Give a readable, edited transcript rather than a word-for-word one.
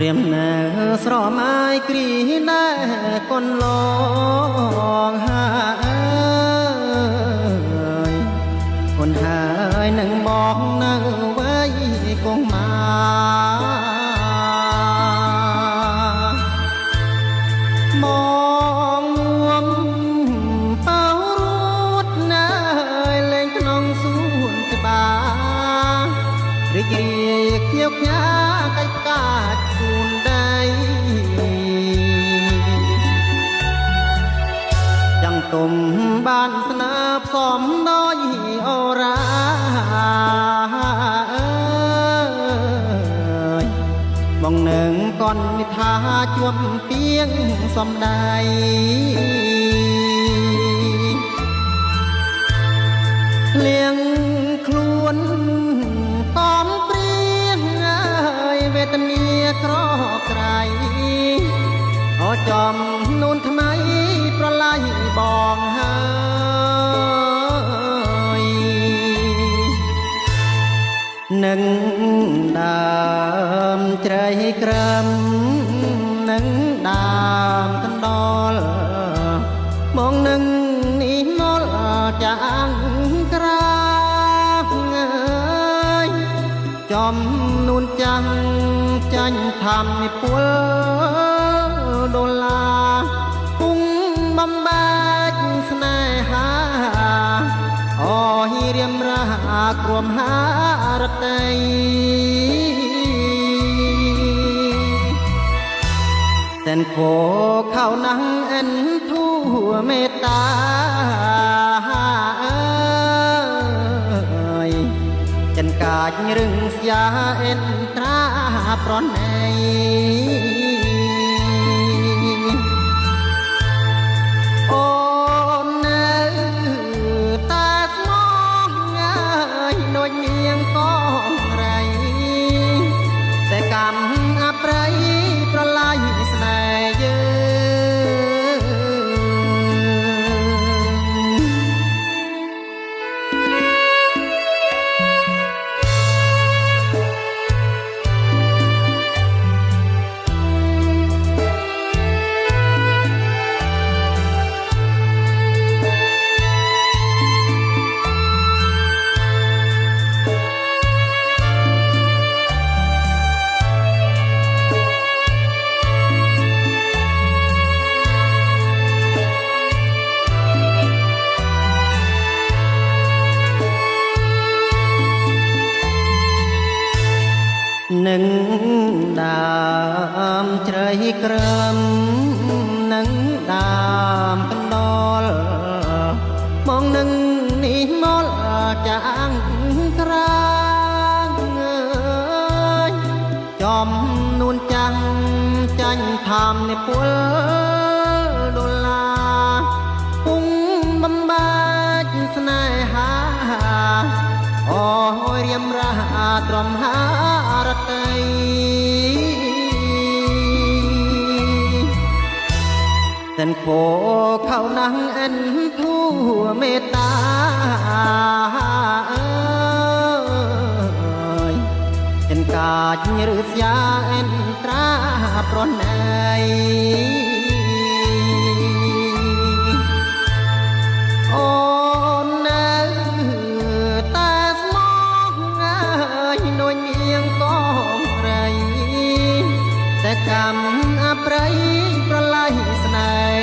រៀមណែស្រមអាយគ្រីណែកូនឡងហើយកូនហើយនឹងមកនៅវ័យគង់មកងួមបោរួតណែលេងក្នុងសួនច្បាររីករាយខ្ញៀវខ្ញាកាច់កាច់សួនដីយ៉ាងទុំបានស្នើផ្សំដោយអូរាបងនឹងកននិថាជួបពីងសំដីលៀងខ្លួនកំព្រៀងហើយវេទនាក្រក្រៃអចំនួនថ្មីប្រឡាយបងហើយនឹងដើមជ្រៃក្រឹមនឹងដើមកណ្ដលមកនឹងនេះមលចាងក្រាចំនួនចាំងចាញ់ធម្មនិពលដុល្លារពុំបំបែកស្នេហាអូរៀមរាគ្រមហារតីតែនគោខៅណាំងអិនធូមេត្តាចិនកាច់រឹងស្យាអិនត្រាប្រណីអូននៅតែស្មោះងាយដូចនាងកងរៃតែកម្មអប្រៃប្រឡាយស្នេហ៍យើងនឹងដើមជ្រៃក្រឹមនឹងដើមកណ្ដលមកនឹងនេះមលចាងក្រាងចំនួនចាំងចាញ់ធម្មនិពលដុល្លារពុំបំបែកស្នេហាអូរៀមរាត្រមហារតីតែនគោខៅណាំងអិនធូមេត្តាចិនកាច់ឬស្យាអិនត្រាប្រណីអូននៅតែស្មោះងាយដូចនាងកងរៃតែកម្មអប្រៃប្រឡាយស្នេហ៍